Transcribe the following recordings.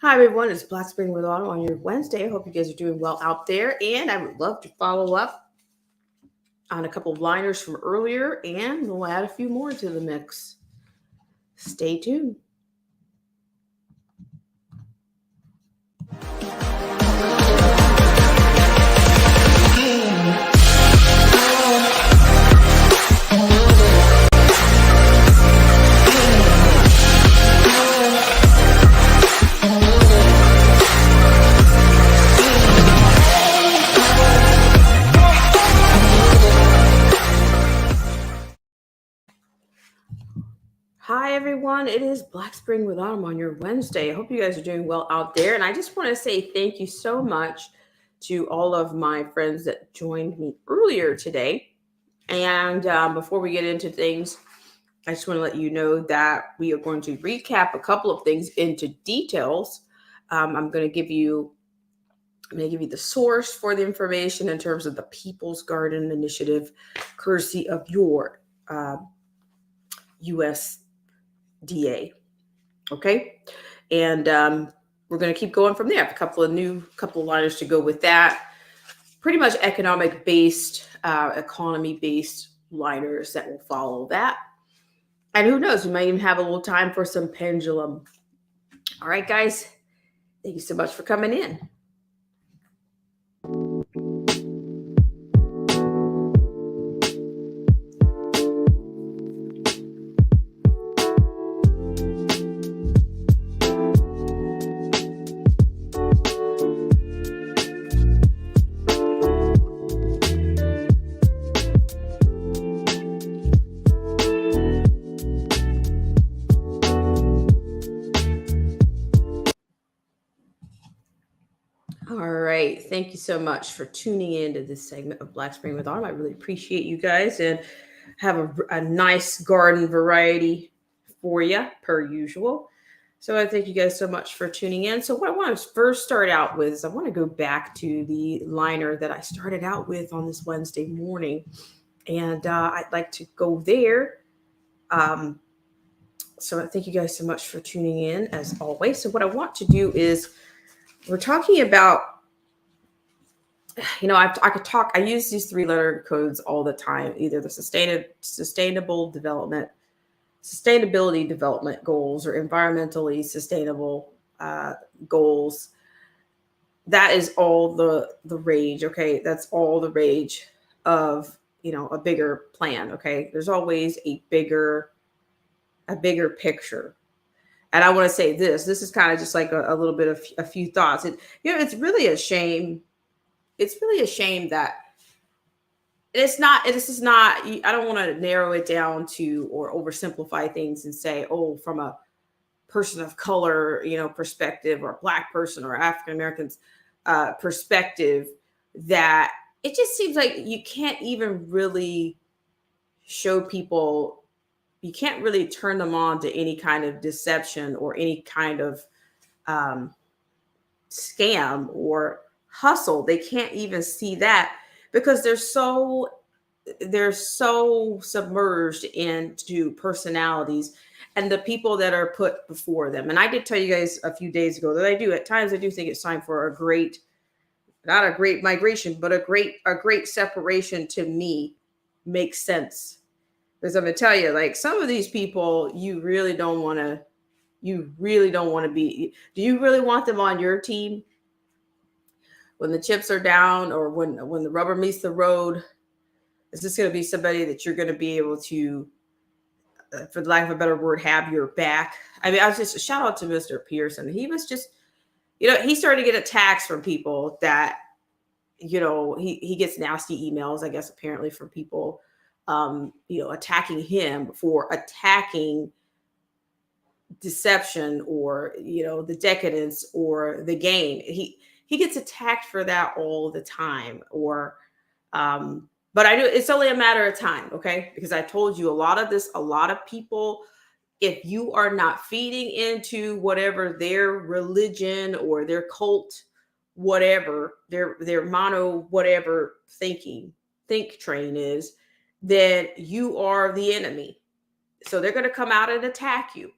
Hi everyone, it's Black Spring with Autumn on your Wednesday. I hope you guys are doing well out there, and I would love to follow up on a couple of liners from earlier, and we'll add a few more to the mix. Stay tuned. Hi everyone, it is Black Spring with Autumn on your Wednesday. I hope you guys are doing well out there, and I just want to say thank you so much to all of my friends that joined me earlier today. And before we get into things, I just want to let you know that we are going to recap a couple of things into details. I'm going to give you the source for the information in terms of the People's Garden Initiative, courtesy of your USDA. Okay, and we're going to keep going from there. I have a couple of liners to go with that. Pretty much economy based liners that will follow that. And who knows, we might even have a little time for some pendulum. All right, guys, thank you so much for coming in. All right. Thank you so much for tuning in to this segment of Black Spring with Autumn. I really appreciate you guys and have a nice garden variety for you, per usual. So I thank you guys so much for tuning in. So what I want to first start out with is I want to go back to the liner that I started out with on this Wednesday morning. And I'd like to go there. Um, so I thank you guys so much for tuning in as always. So what I want to do is we're talking about I could talk. I use these three-letter codes all the time. Either the sustainability development goals, or environmentally sustainable goals. That is all the rage. Okay, that's all the rage of a bigger plan. Okay, there's always a bigger picture. And I want to say this. This is kind of just like a little bit of a few thoughts. It's really a shame. It's really a shame that it's not. This is not. I don't want to narrow it down to or oversimplify things and say, oh, from a person of color, perspective, or a Black person or African Americans perspective, that it just seems like you can't even really show people. You can't really turn them on to any kind of deception or any kind of um, scam or hustle. They can't even see that because they're so submerged into personalities and the people that are put before them. And I did tell you guys a few days ago that I do think it's time for not a great migration, but a great separation. To me, makes sense, because I'm gonna tell you, like, some of these people, you really don't want to be. Do you really want them on your team when the chips are down, or when the rubber meets the road? Is this going to be somebody that you're going to be able to, for the lack of a better word, have your back? I mean, I was just shout out to Mr. Pearson. He was just, he started to get attacks from people that, he gets nasty emails, I guess, apparently, from people, attacking him for attacking deception, or the decadence, or the game. He gets attacked for that all the time. Or but I know it's only a matter of time. Okay, because I told you a lot of people, if you are not feeding into whatever their religion or their cult, whatever their mono whatever think train is, then you are the enemy. So they're going to come out and attack you.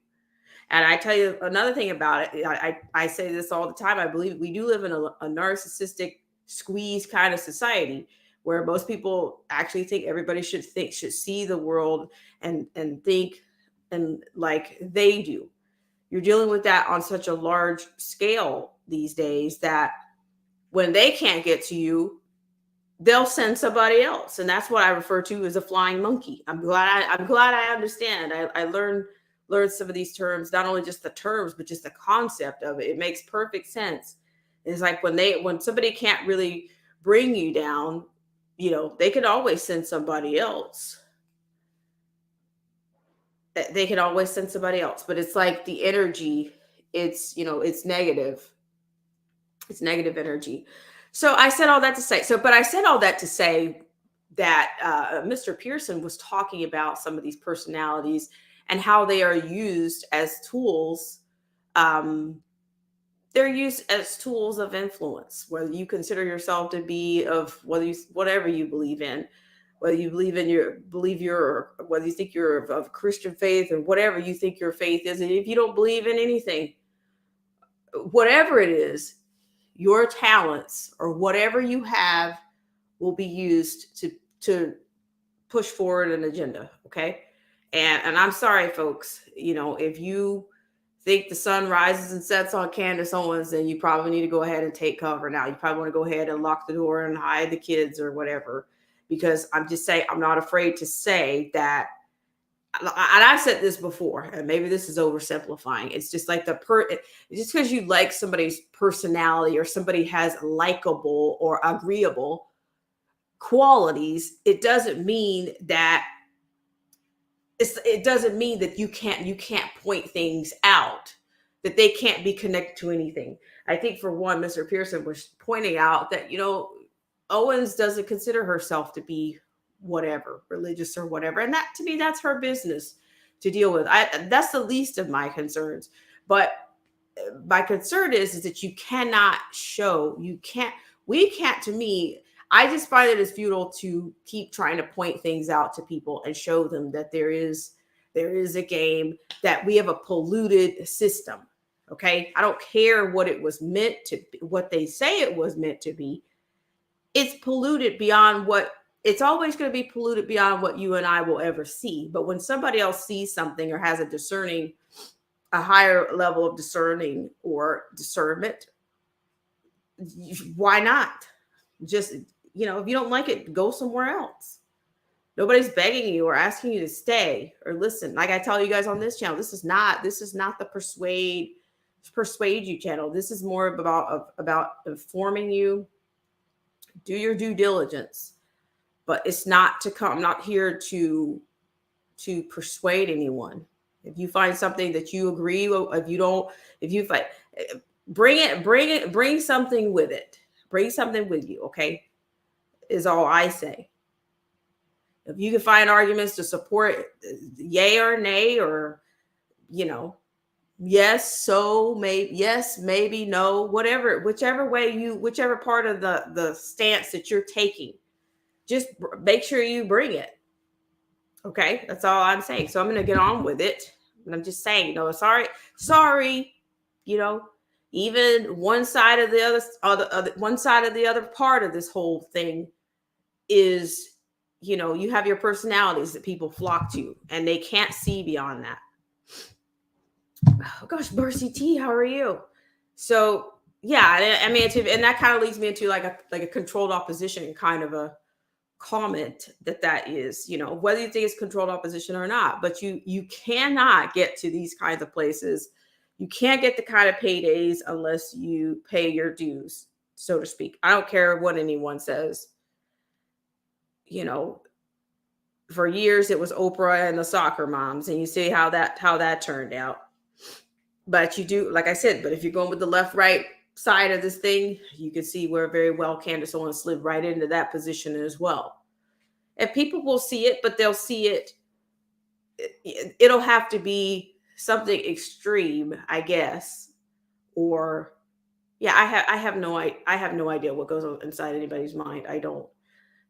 And I tell you another thing about it. I say this all the time. I believe we do live in a narcissistic, squeeze kind of society where most people actually think everybody should see the world and think and like they do. You're dealing with that on such a large scale these days that when they can't get to you, they'll send somebody else, and that's what I refer to as a flying monkey. I'm glad I understand. I learned some of these terms, not only just the terms but just the concept of it. It makes perfect sense. It's like when somebody can't really bring you down, they can always send somebody else. They can always send somebody else, but it's like the energy, it's negative. It's negative energy. So I said all that to say, but I said all that to say that Mr. Pearson was talking about some of these personalities and how they are used as tools. They're used as tools of influence, whether you consider yourself to be of whatever you believe in, whether you whether you think you're of Christian faith or whatever you think your faith is. And if you don't believe in anything, whatever it is, your talents or whatever you have will be used to push forward an agenda. Okay. And I'm sorry, folks, if you think the sun rises and sets on Candace Owens, then you probably need to go ahead and take cover now. You probably want to go ahead and lock the door and hide the kids or whatever, because I'm just saying, I'm not afraid to say that. And I've said this before, and maybe this is oversimplifying. It's just like just because you like somebody's personality or somebody has likable or agreeable qualities, it doesn't mean that you can't point things out, that they can't be connected to anything. I think for one, Mr. Pearson was pointing out that Owens doesn't consider herself to be whatever, religious or whatever, and that, to me, that's her business to deal with. That's the least of my concerns. But my concern is that we can't, to me, I just find it as futile to keep trying to point things out to people and show them that there is a game, that we have a polluted system. Okay. I don't care what it was meant to be, what they say it was meant to be. It's polluted beyond it's always going to be polluted beyond what you and I will ever see. But when somebody else sees something or has a higher level of discerning or discernment, why not? Just, if you don't like it, go somewhere else. Nobody's begging you or asking you to stay or listen. Like I tell you guys on this channel, this is not the persuade you channel. This is more about informing you. Do your due diligence. But it's not to come. I'm not here to persuade anyone. If you find something that you agree, bring something with it. Bring something with you, okay? Is all I say. If you can find arguments to support yay or nay, or yes, so maybe yes, maybe no, whatever, whichever part of the stance that you're taking, just make sure you bring it. Okay, that's all I'm saying. So I'm going to get on with it. And I'm just saying, sorry, even one side of the other part of this whole thing is, you have your personalities that people flock to, and they can't see beyond that. Oh gosh, Mercy T, how are you? So yeah, I mean, and that kind of leads me into like a controlled opposition kind of a comment that is, whether you think it's controlled opposition or not, but you cannot get to these kinds of places. You can't get the kind of paydays unless you pay your dues, so to speak. I don't care what anyone says. For years it was Oprah and the soccer moms, and you see how that turned out. But you do, like I said, but if you're going with the left right side of this thing, you can see where very well Candace Owens slid right into that position as well. And people will see it, but they'll see it. It'll have to be something extreme, I guess. Or yeah, I have no idea what goes on inside anybody's mind. I don't.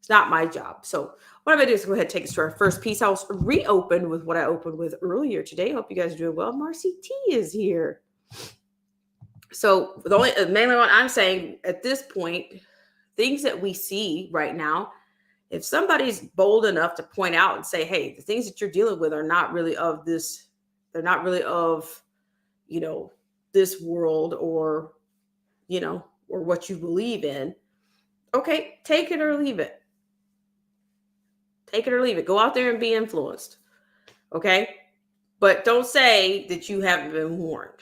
It's not my job. So what I'm going to do is go ahead and take us to our first piece. I'll reopen with what I opened with earlier today. Hope you guys are doing well. Marcy T is here. So the only mainly what I'm saying at this point, things that we see right now, if somebody's bold enough to point out and say, hey, the things that you're dealing with are not really of this, they're not really of, this world or, or what you believe in. Okay, take it or leave it. Take it or leave it. Go out there and be influenced. Okay. But don't say that you haven't been warned.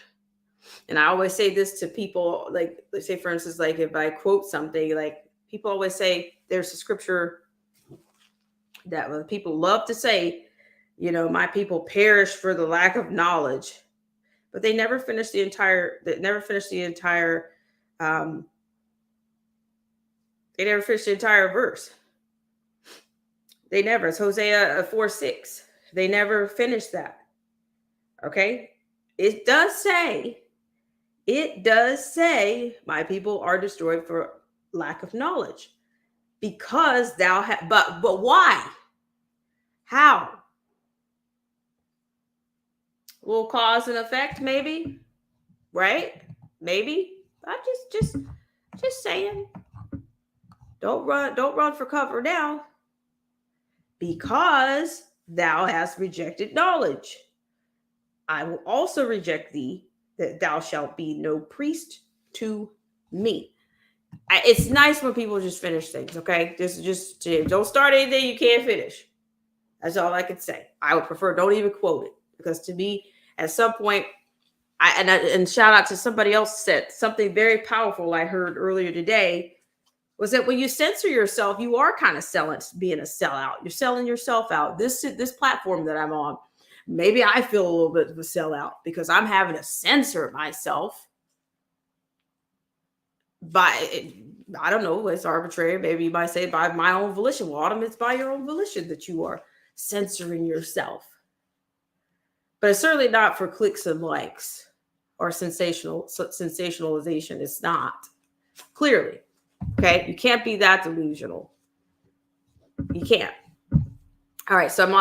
And I always say this to people, like, let's say, for instance, like if I quote something, like people always say, there's a scripture that people love to say, my people perish for the lack of knowledge, but they never finish the entire, they never finish the entire verse. They never. It's Hosea 4:6. They never finish that. Okay. It does say, my people are destroyed for lack of knowledge, because thou have, but why? How? Will cause and effect, maybe, right? Maybe. I'm just saying. Don't run for cover now, because thou hast rejected knowledge. I will also reject thee, that thou shalt be no priest to me. It's nice when people just finish things, okay? Just don't start anything you can't finish. That's all I can say. I would prefer don't even quote it, because to me, at some point, and shout out to somebody else said something very powerful I heard earlier today, was that when you censor yourself, you are kind of being a sellout. You're selling yourself out. This platform that I'm on, maybe I feel a little bit of a sellout because I'm having to censor myself. I don't know, it's arbitrary. Maybe you might say by my own volition. Well, Autumn, it's by your own volition that you are censoring yourself. But it's certainly not for clicks and likes or sensationalization. It's not. Clearly. Okay? You can't be that delusional. You can't. All right, so I'm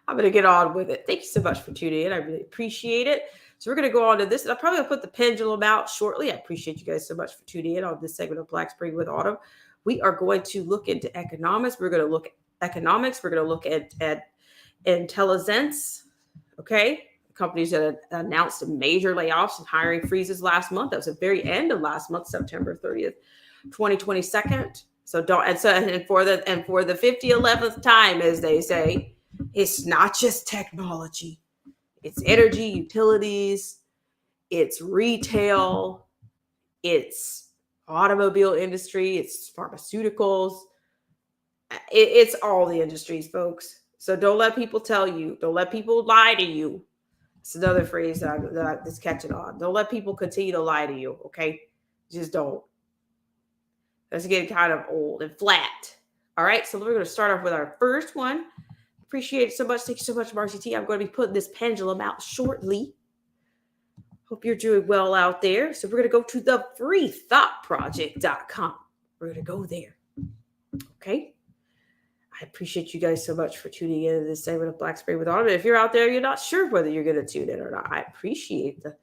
going to get on with it. Thank you so much for tuning in. I really appreciate it. So we're going to go on to this. And I'm probably going to put the pendulum out shortly. I appreciate you guys so much for tuning in on this segment of Black Spring with Autumn. We are going to look into economics. We're going to look at economics. We're going to look at Intellisense. Okay. Companies that announced major layoffs and hiring freezes last month. That was the very end of last month, September 30th, 2022. So for the 11th time, as they say, it's not just technology. It's energy, utilities, it's retail, it's automobile industry, it's pharmaceuticals. It's all the industries, folks. So don't let people don't let people lie to you. It's another phrase that's catching on. Don't let people continue to lie to you, okay? Just don't. That's getting kind of old and flat. All right, so we're going to start off with our first one. Appreciate it so much. Thank you so much, Marcy T. I'm going to be putting this pendulum out shortly. Hope you're doing well out there. So we're going to go to the freethoughtproject.com. We're going to go there. Okay. I appreciate you guys so much for tuning in to this segment of Black Spring with Autumn. If you're out there, you're not sure whether you're going to tune in or not, I appreciate the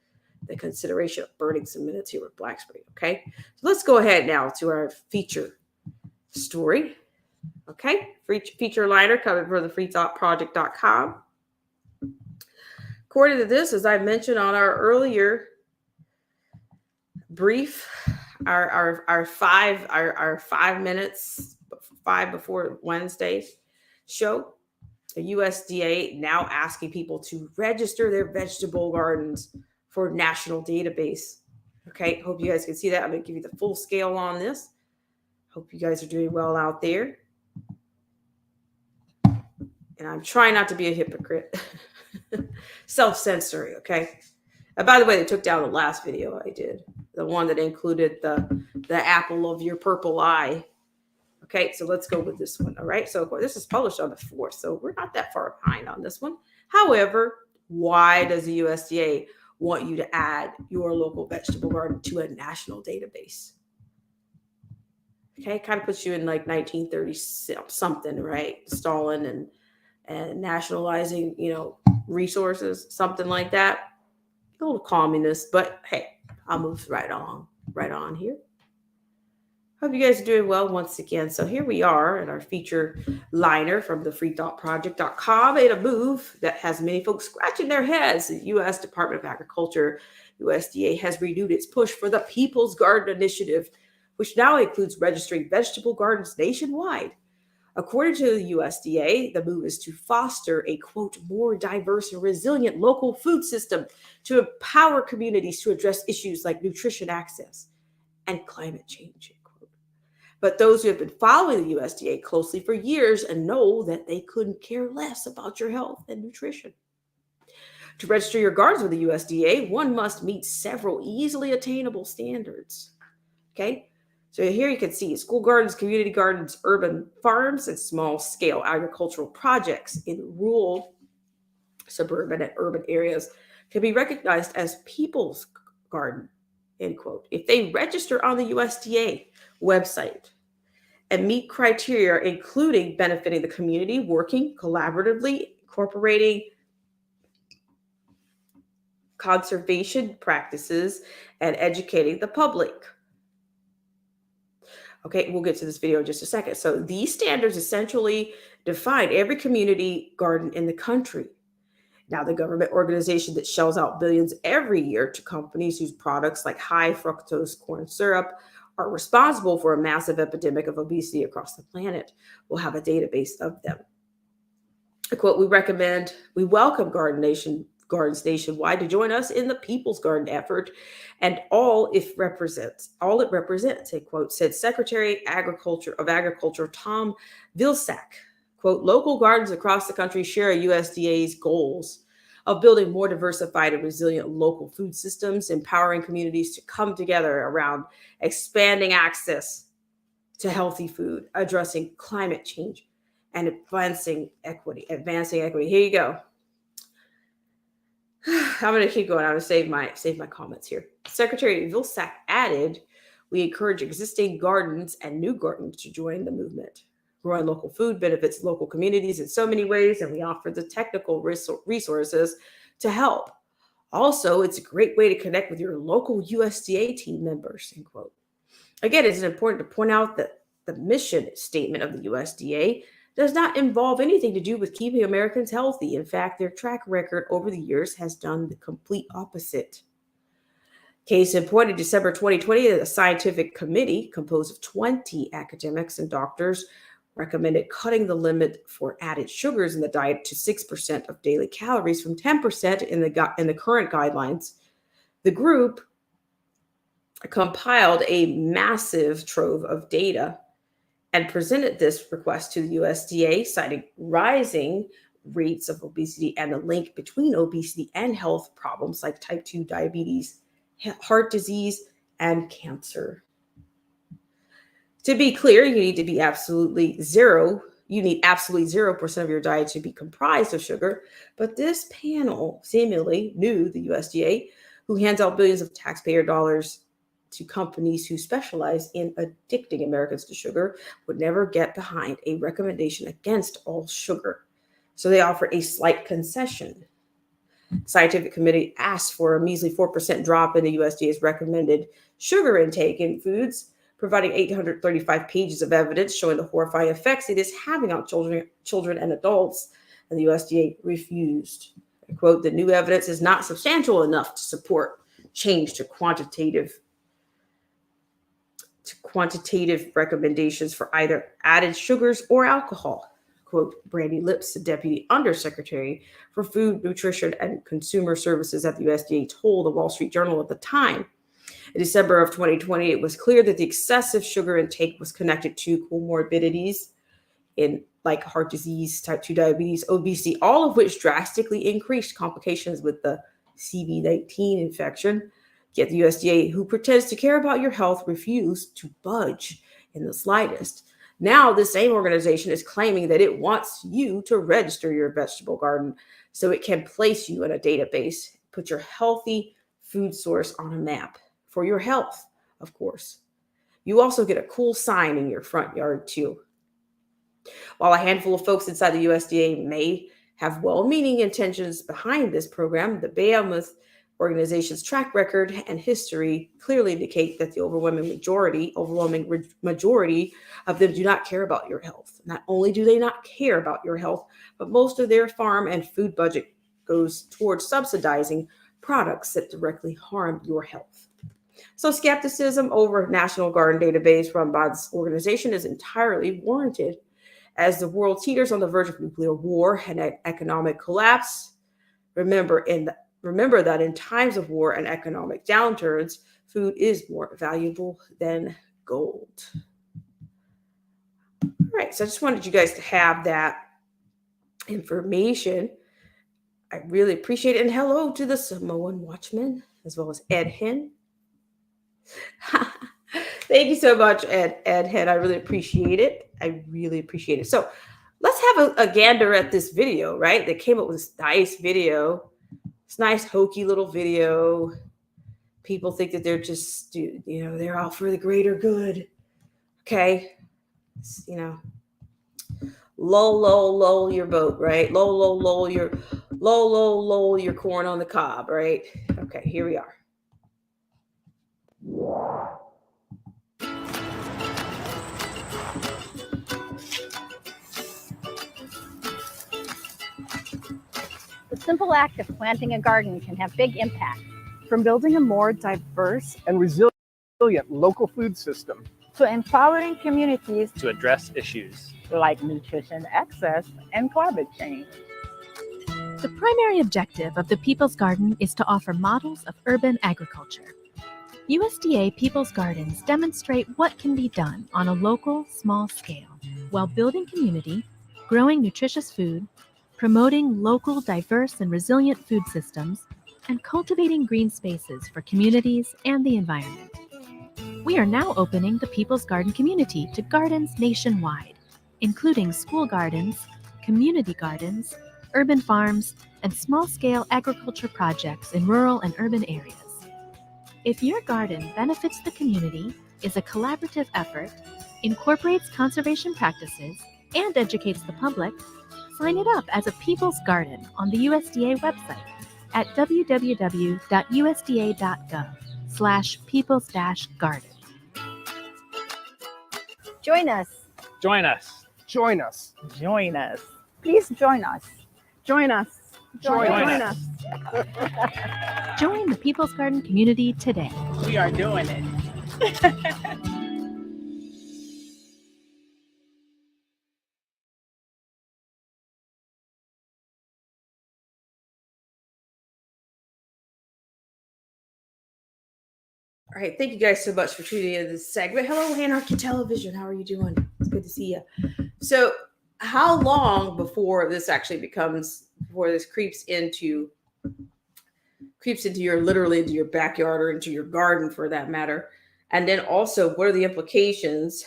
consideration of burning some minutes here with Black Spring. Okay. So let's go ahead now to our feature story. Okay. Feature liner coming from the freethoughtproject.com. According to this, as I mentioned on our earlier brief, our 5 minutes, 5 before Wednesday's show, the USDA now asking people to register their vegetable gardens for national database. Okay, hope you guys can see that. I'm going to give you the full scale on this. Hope you guys are doing well out there. And I'm trying not to be a hypocrite. Self-censoring, okay? And by the way, they took down the last video I did. The one that included the apple of your purple eye. Okay, so let's go with this one, all right? So this is published on the 4th, so we're not that far behind on this one. However, why does the USDA want you to add your local vegetable garden to a national database? Okay, kind of puts you in like 1930 something, right? Stalin and nationalizing, resources, something like that. A little communist, but hey, I'll move right on here. Hope you guys are doing well once again. So here we are in our feature liner from the freethoughtproject.com in a move that has many folks scratching their heads. The U.S. Department of Agriculture, USDA, has renewed its push for the People's Garden Initiative, which now includes registering vegetable gardens nationwide. According to the USDA, the move is to foster a, quote, more diverse and resilient local food system to empower communities to address issues like nutrition access and climate change. But those who have been following the USDA closely for years and know that they couldn't care less about your health and nutrition. To register your gardens with the USDA, one must meet several easily attainable standards. Okay, so here you can see school gardens, community gardens, urban farms, and small scale agricultural projects in rural, suburban, and urban areas can be recognized as people's garden, end quote, if they register on the USDA website and meet criteria, including benefiting the community, working collaboratively, incorporating conservation practices, and educating the public. Okay, we'll get to this video in just a second. So these standards essentially define every community garden in the country. Now, the government organization that shells out billions every year to companies whose products like high fructose corn syrup are responsible for a massive epidemic of obesity across the planet will have a database of them. A quote, we welcome gardens nationwide to join us in the People's Garden effort and all it represents, a quote, said Secretary of Agriculture Tom Vilsack. Quote, local gardens across the country share USDA's goals of building more diversified and resilient local food systems, empowering communities to come together around expanding access to healthy food, addressing climate change, and advancing equity. Here you go. I'm going to keep going. I'm going to save my comments here. Secretary Vilsack added, we encourage existing gardens and new gardens to join the movement. Growing local food benefits local communities in so many ways, and we offer the technical resources to help. Also, it's a great way to connect with your local USDA team members, end quote. Again, it's important to point out that the mission statement of the USDA does not involve anything to do with keeping Americans healthy. In fact, their track record over the years has done the complete opposite. Case in point, in December 2020, a scientific committee composed of 20 academics and doctors recommended cutting the limit for added sugars in the diet to 6% of daily calories from 10% in the current guidelines. The group compiled a massive trove of data and presented this request to the USDA, citing rising rates of obesity and the link between obesity and health problems like type 2 diabetes, heart disease, and cancer. To be clear, you need absolutely 0% of your diet to be comprised of sugar. But this panel seemingly knew the USDA, who hands out billions of taxpayer dollars to companies who specialize in addicting Americans to sugar, would never get behind a recommendation against all sugar. So they offered a slight concession. Scientific committee asked for a measly 4% drop in the USDA's recommended sugar intake in foods, providing 835 pages of evidence showing the horrifying effects it is having on children and adults, and the USDA refused. Quote, the new evidence is not substantial enough to support change to quantitative recommendations for either added sugars or alcohol. Quote, Brandy Lips, the Deputy Undersecretary for Food, Nutrition, and Consumer Services at the USDA, told the Wall Street Journal at the time. In December of 2020, it was clear that the excessive sugar intake was connected to comorbidities in like heart disease, type 2 diabetes, obesity, all of which drastically increased complications with the CV-19 infection. Yet the USDA, who pretends to care about your health, refused to budge in the slightest. Now, this same organization is claiming that it wants you to register your vegetable garden so it can place you in a database, put your healthy food source on a map for your health, of course. You also get a cool sign in your front yard too. While a handful of folks inside the USDA may have well-meaning intentions behind this program, the Behemoth organization's track record and history clearly indicate that the overwhelming majority of them do not care about your health. Not only do they not care about your health, but most of their farm and food budget goes towards subsidizing products that directly harm your health. So skepticism over National Garden Database run by this organization is entirely warranted. As the world teeters on the verge of nuclear war and economic collapse, remember that in times of war and economic downturns, food is more valuable than gold. All right, so I just wanted you guys to have that information. I really appreciate it. And hello to the Samoan Watchman, as well as Ed Hen. Thank you so much, Ed Hen. I really appreciate it. I really appreciate it. So let's have a gander at this video, right? They came up with this nice video. It's nice, hokey little video. People think that they're just, they're all for the greater good. Okay. Lull your boat, right? Lull your corn on the cob, right? Okay, here we are. The simple act of planting a garden can have big impact. From building a more diverse and resilient local food system to empowering communities to address issues like nutrition access and climate change. The primary objective of the People's Garden is to offer models of urban agriculture. USDA People's Gardens demonstrate what can be done on a local, small scale while building community, growing nutritious food, promoting local, diverse, and resilient food systems, and cultivating green spaces for communities and the environment. We are now opening the People's Garden community to gardens nationwide, including school gardens, community gardens, urban farms, and small-scale agriculture projects in rural and urban areas. If your garden benefits the community, is a collaborative effort, incorporates conservation practices, and educates the public, sign it up as a People's Garden on the USDA website at www.usda.gov/peoples-garden. join us. Join us. Join us. Join us. Please join us. Join us. Join us. Join the People's Garden community today. We are doing it. All right, thank you guys so much for tuning in to this segment. Hello, Anarchy Television. How are you doing? It's good to see you. So, how long before this creeps into your literally into your backyard or into your garden for that matter? And then also, what are the implications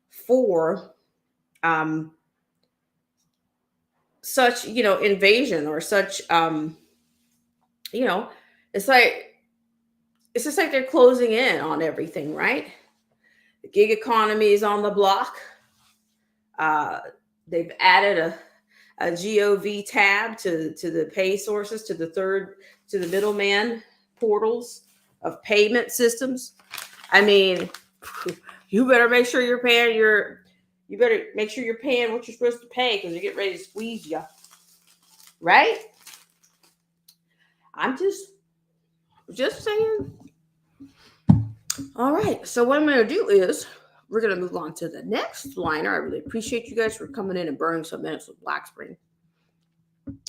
for such invasion or such it's just like they're closing in on everything, right? The gig economy is on the block. They've added a GOV tab to the pay sources, to the middleman portals of payment systems. I mean, you better make sure you're paying what you're supposed to pay, because you get ready to squeeze you, right? I'm just saying. All right. So what I'm going to do is we're going to move on to the next liner. I really appreciate you guys for coming in and burning some minutes with Black Spring.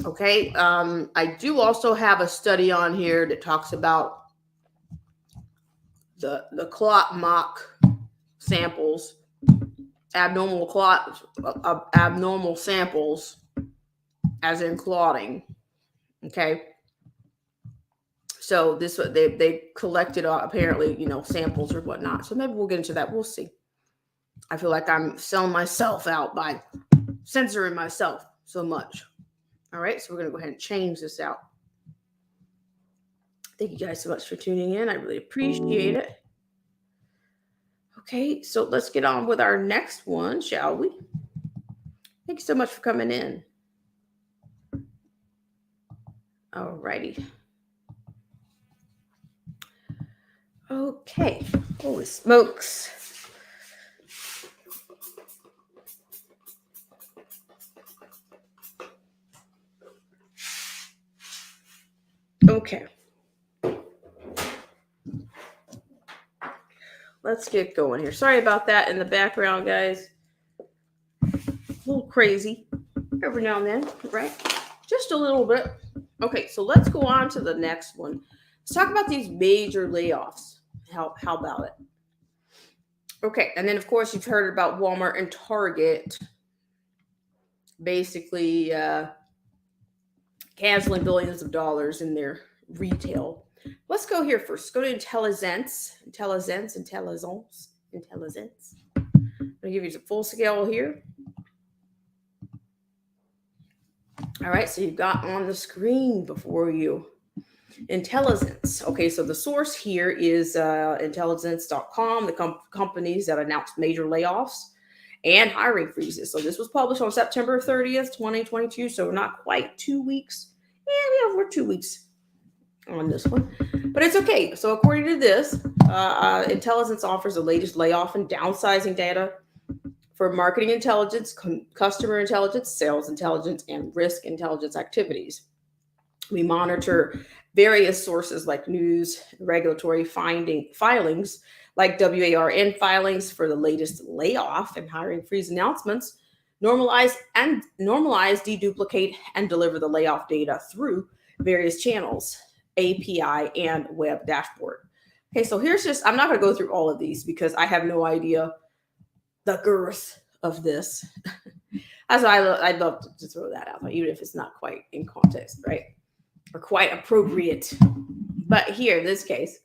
Okay. I do also have a study on here that talks about the clot mock samples, abnormal samples, as in clotting. Okay. So this they collected apparently samples or whatnot. So maybe we'll get into that. We'll see. I feel like I'm selling myself out by censoring myself so much. All right, so we're gonna go ahead and change this out. Thank you guys so much for tuning in. I really appreciate it. Okay, so let's get on with our next one, shall we? Thank you so much for coming in. All righty. Okay. Holy smokes. Okay. Let's get going here. Sorry about that in the background, guys. A little crazy every now and then, right? Just a little bit. Okay, so let's go on to the next one. Let's talk about these major layoffs. How about it? Okay, and then of course you've heard about Walmart and Target basically canceling billions of dollars in their retail. Let's go here first. Go to Intelligence. I'm going to give you the full scale here. All right, so you've got on the screen before you Intelligence. Okay, so the source here is intelligence.com, the companies that announced major layoffs and hiring freezes. So this was published on September 30th, 2022. So we're not quite 2 weeks. Yeah, we're 2 weeks on this one, but it's okay. So according to this, Intelligence offers the latest layoff and downsizing data for marketing intelligence, customer intelligence, sales intelligence, and risk intelligence activities. We monitor various sources like news, regulatory filings, like WARN filings for the latest layoff and hiring freeze announcements, normalize, deduplicate, and deliver the layoff data through various channels, API, and web dashboard. Okay, so here's just, I'm not going to go through all of these because I have no idea the girth of this. That's why I'd love to throw that out, even if it's not quite in context, right? Or quite appropriate. But here, in this case,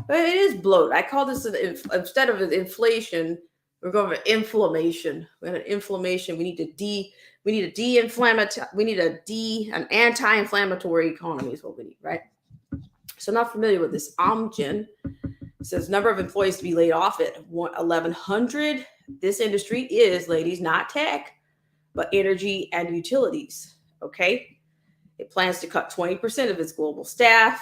but it is bloat. I call this, instead of inflation, we're going for inflammation. We have an inflammation. We need an anti-inflammatory economy is what we need, right? So not familiar with this. Amgen says number of employees to be laid off at 1,100. This industry is, ladies, not tech, but energy and utilities. Okay. It plans to cut 20% of its global staff,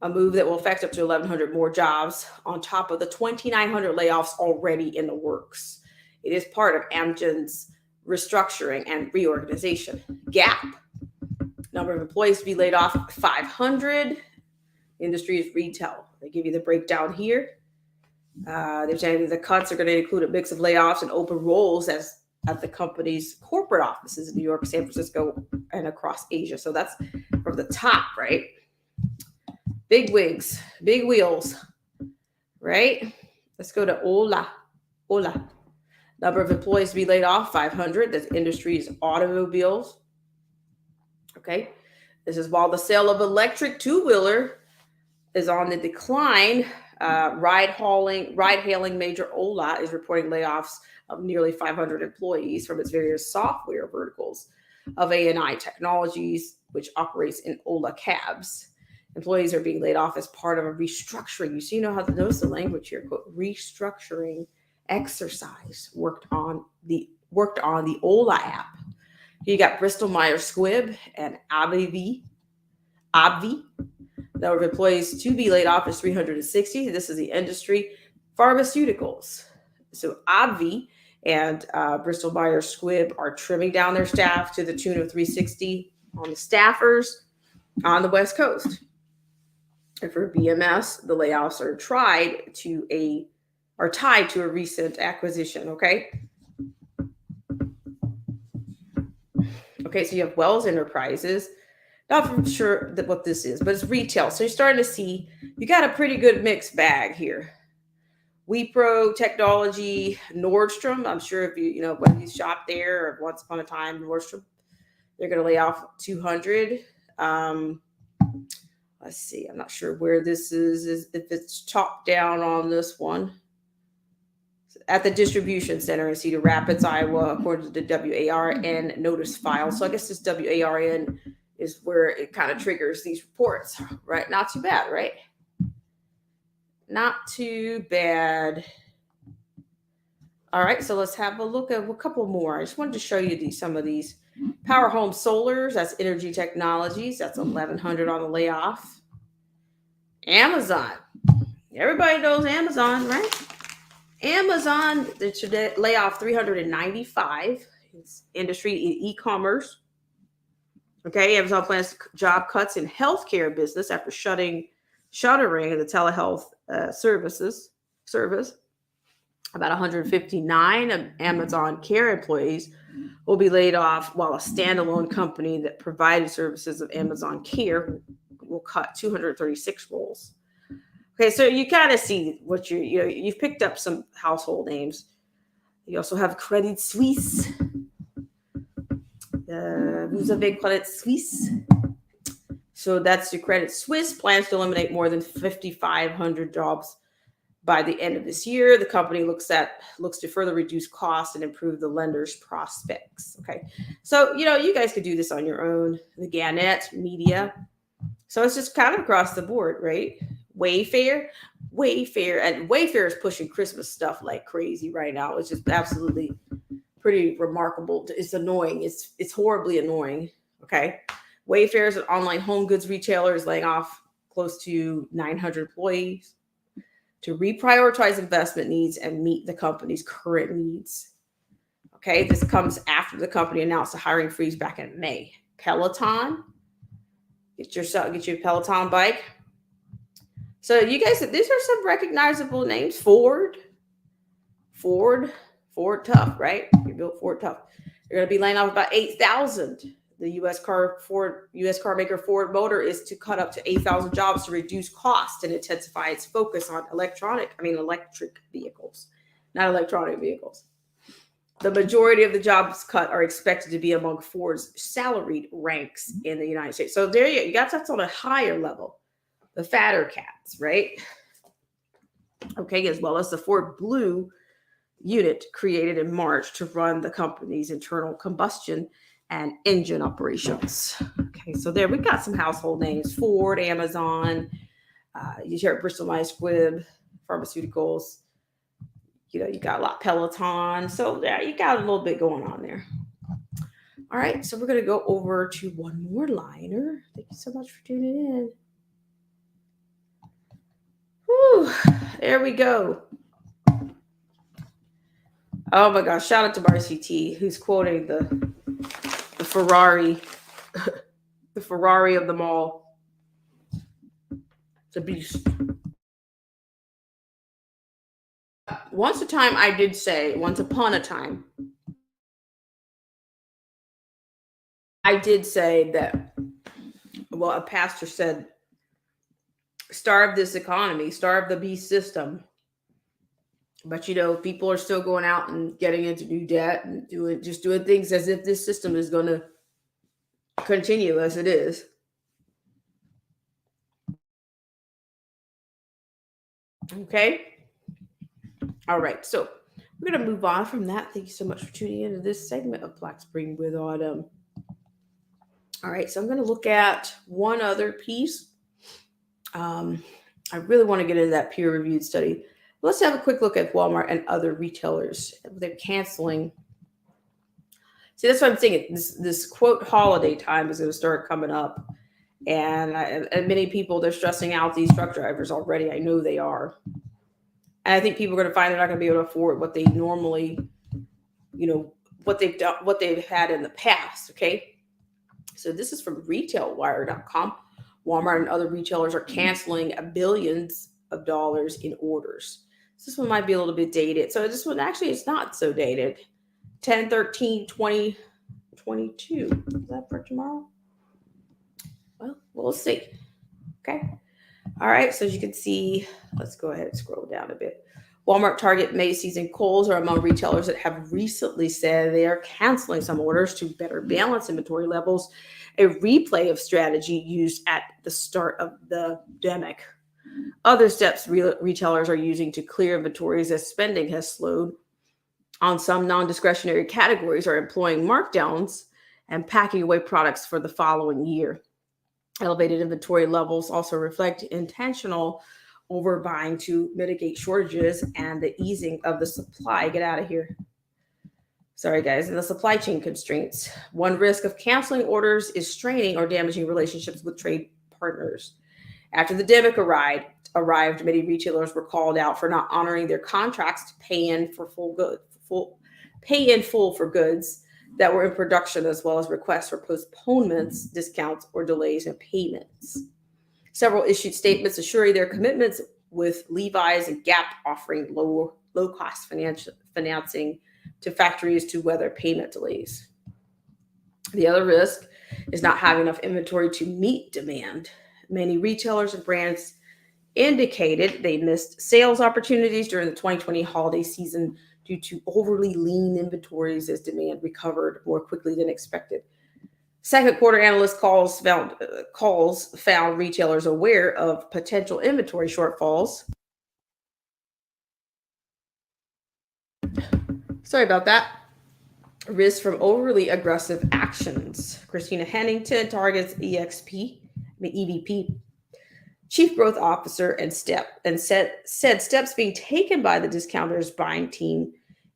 a move that will affect up to 1,100 more jobs on top of the 2,900 layoffs already in the works. It is part of Amgen's restructuring and reorganization. Gap, number of employees to be laid off, 500. Industry is retail. They give you the breakdown here. They're saying the cuts are going to include a mix of layoffs and open roles at the company's corporate offices in New York, San Francisco, and across Asia. So that's from the top, right? Big wigs, big wheels, right? Let's go to Ola. Number of employees to be laid off, 500. That's industry's automobiles. Okay. This is while the sale of electric two-wheeler is on the decline. Ride-hailing major Ola is reporting layoffs of nearly 500 employees from its various software verticals of A&I Technologies, which operates in Ola cabs. Employees are being laid off as part of a restructuring. You see, you know how to notice the language here. Quote, restructuring exercise worked on the Ola app. You got Bristol Myers Squibb and AbbVie. Number of employees to be laid off is 360. This is the industry. Pharmaceuticals. So AbbVie and Bristol Myers Squibb are trimming down their staff to the tune of 360 on the staffers on the West Coast. And for BMS, the layoffs are tied to a recent acquisition. Okay. Okay, so you have Wells Enterprises. Not sure what this is, but it's retail. So you're starting to see you got a pretty good mixed bag here. Wipro Technology, Nordstrom. I'm sure if you when you shop there or once upon a time, Nordstrom, they're going to lay off 200. Let's see. I'm not sure where this is if it's chopped down on this one. At the distribution center in Cedar Rapids, Iowa, according to the WARN notice file. So I guess this WARN is where it kind of triggers these reports, right? Not too bad, right? Not too bad. All right, so let's have a look at a couple more. I just wanted to show you some of these. Power Home Solars, that's Energy Technologies. That's 1,100 on the layoff. Amazon. Everybody knows Amazon, right? Amazon, they should lay off 395. It's industry e-commerce. Okay, Amazon plans job cuts in healthcare business after shuttering the telehealth service. About 159 of Amazon Care employees will be laid off, while a standalone company that provided services of Amazon Care will cut 236 roles. Okay, so you kind of see what you've picked up some household names. You also have Credit Suisse. Who's a big Credit Suisse? So that's the Credit Suisse plans to eliminate more than 5,500 jobs by the end of this year. The company looks to further reduce costs and improve the lender's prospects. Okay, so you guys could do this on your own. The Gannett Media. So it's just kind of across the board, right? Wayfair, and Wayfair is pushing Christmas stuff like crazy right now. It's just absolutely pretty remarkable. It's annoying. It's horribly annoying. Okay, Wayfair is an online home goods retailer, is laying off close to 900 employees to reprioritize investment needs and meet the company's current needs. Okay, this comes after the company announced a hiring freeze back in May. Peloton, get your Peloton bike. So you guys, these are some recognizable names. Ford tough, right? You built Ford tough. You're going to be laying off about 8,000. The U.S. car maker Ford Motor is to cut up to 8,000 jobs to reduce cost and intensify its focus on electric vehicles, not electronic vehicles. The majority of the jobs cut are expected to be among Ford's salaried ranks in the United States. So there you got that's on a higher level. The fatter cats, right? Okay, as well as the Ford Blue unit created in March to run the company's internal combustion and engine operations. Okay, so there we got some household names: Ford, Amazon, you hear Bristol Myers Squibb, pharmaceuticals. You got a lot, Peloton. So there you got a little bit going on there. All right, so we're going to go over to one more liner. Thank you so much for tuning in. Whew, there we go. Oh my gosh, shout out to Marcy T, who's quoting the Ferrari, the Ferrari of them all. It's a beast. Once upon a time, I did say that, well, a pastor said, starve this economy, starve the beast system. But people are still going out and getting into new debt and doing things as if this system is going to continue as it is. Okay. All right. So we're going to move on from that. Thank you so much for tuning into this segment of Black Spring with Autumn. All right. So I'm going to look at one other piece. I really want to get into that peer-reviewed study. Let's have a quick look at Walmart and other retailers. They're canceling. See, that's what I'm saying. This quote holiday time is going to start coming up. And many people, they're stressing out these truck drivers already. I know they are. And I think people are going to find they're not going to be able to afford what they normally, what they've done, what they've had in the past. Okay. So this is from retailwire.com. Walmart and other retailers are canceling billions of dollars in orders. This one might be a little bit dated. So this one actually is not so dated. 10/13/2022. Is that for tomorrow? Well, we'll see. Okay. All right. So as you can see, let's go ahead and scroll down a bit. Walmart, Target, Macy's, and Kohl's are among retailers that have recently said they are canceling some orders to better balance inventory levels, a replay of strategy used at the start of the pandemic. Other steps retailers are using to clear inventories as spending has slowed on some non-discretionary categories are employing markdowns and packing away products for the following year. Elevated inventory levels also reflect intentional overbuying to mitigate shortages and the easing of the supply. Get out of here. Sorry, guys. And the supply chain constraints. One risk of canceling orders is straining or damaging relationships with trade partners. After the demic arrived, many retailers were called out for not honoring their contracts to pay in full for goods that were in production, as well as requests for postponements, discounts, or delays in payments. Several issued statements assuring their commitments, with Levi's and Gap offering low-cost financing to factories to weather payment delays. The other risk is not having enough inventory to meet demand. Many retailers and brands indicated they missed sales opportunities during the 2020 holiday season due to overly lean inventories as demand recovered more quickly than expected. Second quarter analyst calls found retailers aware of potential inventory shortfalls. Sorry about that. Risk from overly aggressive actions. Christina Hennington, Target's EVP, Chief Growth Officer, said steps being taken by the discounters buying team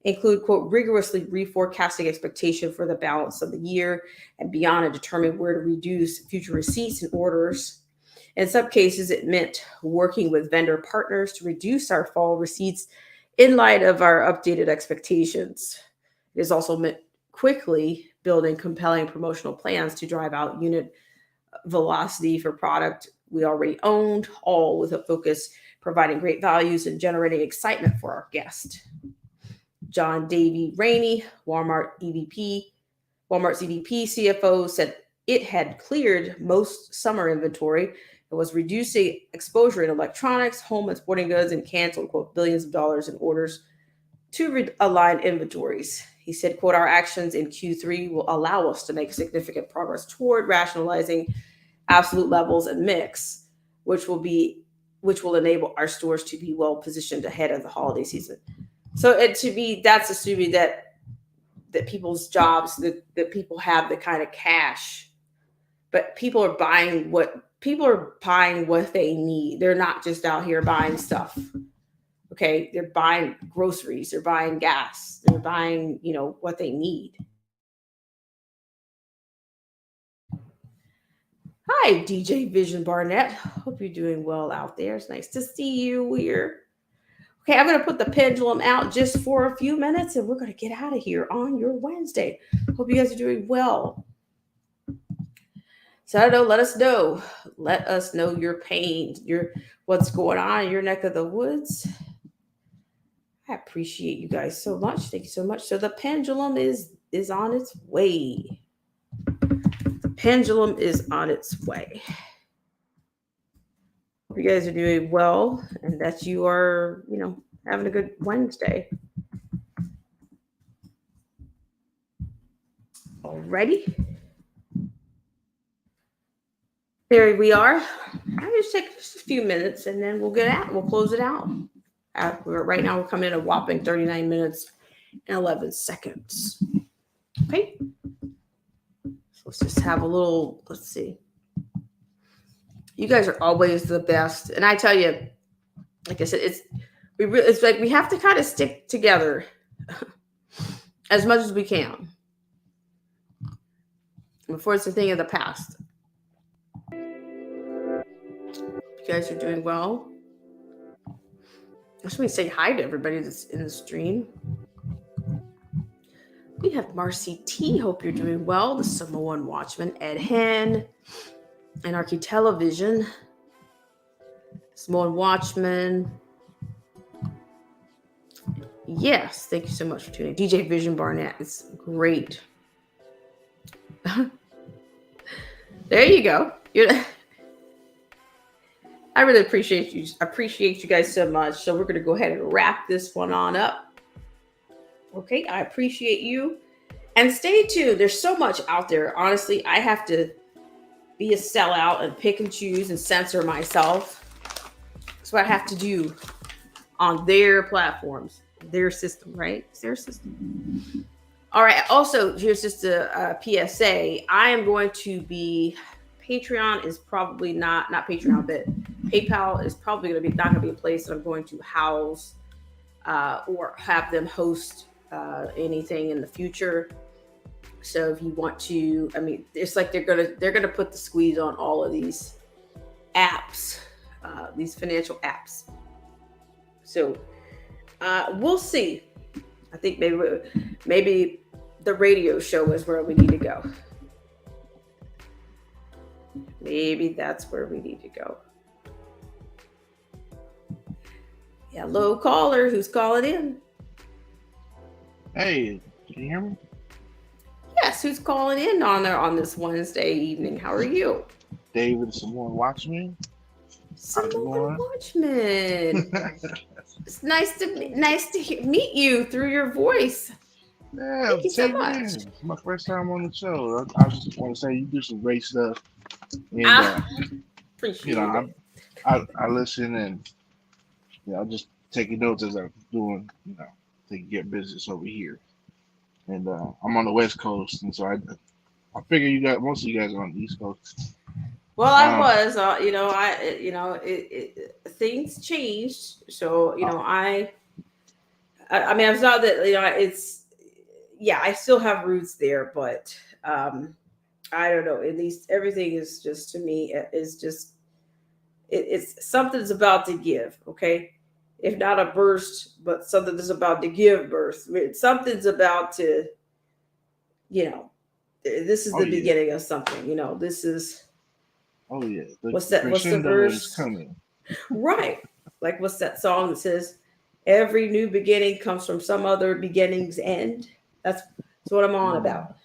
include, quote, rigorously reforecasting expectation for the balance of the year and beyond, and determine where to reduce future receipts and orders. In some cases, it meant working with vendor partners to reduce our fall receipts in light of our updated expectations. It has also meant quickly building compelling promotional plans to drive out unit velocity for product we already owned, all with a focus providing great values and generating excitement for our guest. John Davy Rainey, Walmart's EVP CFO, said it had cleared most summer inventory and was reducing exposure in electronics, home and sporting goods, and canceled, quote, billions of dollars in orders to realign inventories. He said, quote, our actions in Q3 will allow us to make significant progress toward rationalizing absolute levels and mix, which will enable our stores to be well positioned ahead of the holiday season. So that's assuming that people's jobs, that people have the kind of cash, but people are buying what they need. They're not just out here buying stuff. Okay, they're buying groceries, they're buying gas, they're buying, what they need. Hi, DJ Vision Barnett. Hope you're doing well out there. It's nice to see you here. Okay, I'm going to put the pendulum out just for a few minutes, and we're going to get out of here on your Wednesday. Hope you guys are doing well. So I don't know, let us know. Let us know your pain, what's going on in your neck of the woods. I appreciate you guys so much. Thank you so much. So the pendulum is on its way. The pendulum is on its way. Hope you guys are doing well and that you are, having a good Wednesday. Alrighty. There we are. I'll just take just a few minutes and then we'll get out. We'll close it out. Right now we're coming in a whopping 39 minutes and 11 seconds. Okay. So let's just have a little, let's see. You guys are always the best. And I tell you, like I said, it's like we have to kind of stick together as much as we can before it's a thing of the past. You guys are doing well. I just want to say hi to everybody that's in the stream. We have Marcy T. Hope you're doing well. The Samoan Watchman, Ed Hen, Anarchy Television, Samoan Watchman. Yes, thank you so much for tuning in. DJ Vision Barnett, it's great. There you go. I really appreciate you. Appreciate you guys so much. So we're going to go ahead and wrap this one on up. Okay, I appreciate you. And stay tuned. There's so much out there. Honestly, I have to be a sellout and pick and choose and censor myself. That's what I have to do on their platforms, their system, right? It's their system. All right. Also, here's just a PSA. I am going to be Patreon is probably not Patreon, but PayPal is probably going to be not going to be a place that I'm going to house or have them host anything in the future. So if you want to, I mean, it's like they're gonna put the squeeze on all of these apps, these financial apps. So we'll see. I think maybe the radio show is where we need to go. Maybe that's where we need to go. Hello, caller. Who's calling in? Hey, can you hear me? Yes, who's calling in on this Wednesday evening? How are you? David Samoan Watchman. Samoan Watchman. It's nice to meet you through your voice. Yeah, Thank you so same much. here. It's my first time on the show. I just want to say you do some great stuff. And, Appreciate you know, it. I listen and, you know, just taking notes as I'm doing, you know, taking care of business over here. And I'm on the West Coast, and so I figure most of you guys are on the East Coast. Well, I was, things changed. So, you know, I mean, it's not that, you know, I still have roots there, but I don't know. At least everything is just, to me, is just, it's something's about to give. Okay. If not a burst, but something that's about to give birth. I mean, something's about to, you know, this is the beginning of something. You know, this is. Oh yeah. What's that? What's the crescendo verse? is coming. Right. Like, what's that song that says, "Every new beginning comes from some other beginning's end." That's what I'm on about.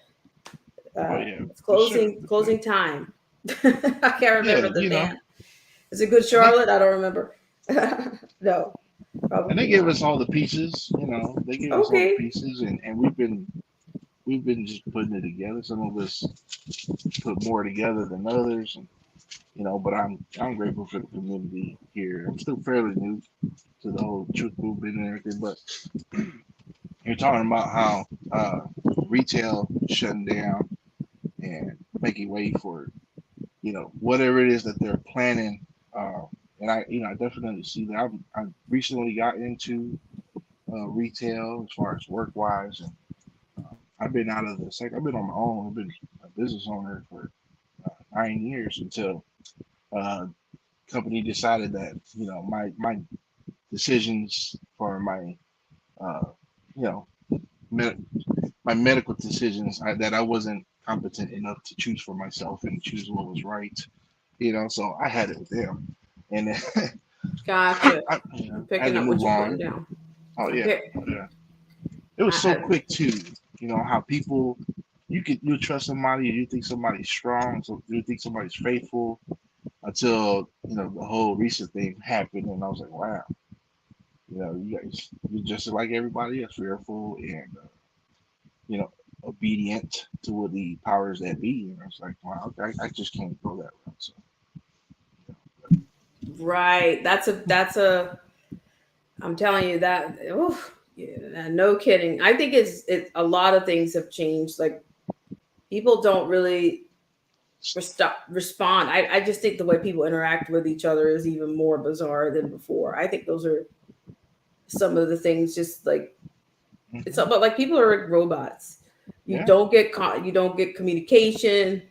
It's closing time. I can't remember the band. Is it Good Charlotte? I don't remember. No. Probably and they give us all the pieces, you know. They give us all the pieces, and we've been just putting it together. Some of us put more together than others, and you know. But I'm grateful for the community here. I'm still fairly new to the whole truth movement and everything, but you're talking about how retail shutting down and making way for, you know, whatever it is that they're planning. And I definitely see that. I recently got into retail as far as work wise, and I've been out of the sector. I've been on my own. I've been a business owner for 9 years until company decided that, you know, my decisions for my my medical decisions that I wasn't competent enough to choose for myself and choose what was right, you know. So I had it with them. And then gotcha. Picking up what you're putting down. Oh yeah, yeah. It was so quick too. You know how people, you trust somebody, you think somebody's strong, so you think somebody's faithful, until, you know, the whole recent thing happened, and I was like, wow, you know, you guys, you're just like everybody else, fearful and you know, obedient to what the powers that be. And I was like, wow, I just can't go that route. So. Right. That's a, I'm telling you that, no kidding. I think it's a lot of things have changed. Like, people don't really respond. I just think the way people interact with each other is even more bizarre than before. I think those are some of the things, just like, it's about, like, people are like robots. You don't get communication.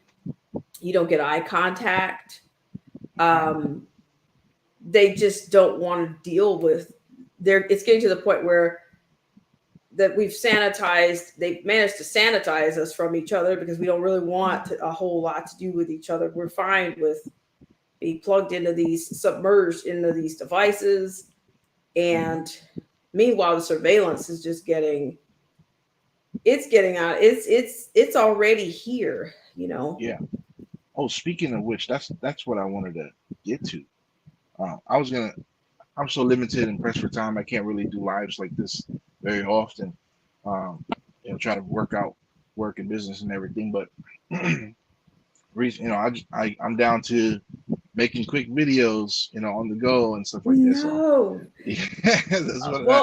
You don't get eye contact. They just don't want to deal with it's getting to the point where that they've managed to sanitize us from each other, because we don't really want a whole lot to do with each other. We're fine with being submerged into these devices. And meanwhile, the surveillance is just getting out. It's already here, you know? Yeah. Oh, speaking of which, that's what I wanted to get to. I'm so limited and pressed for time. I can't really do lives like this very often. You know, try to work out work and business and everything. But you know, I'm down to making quick videos, you know, on the go and stuff like this. So, yeah,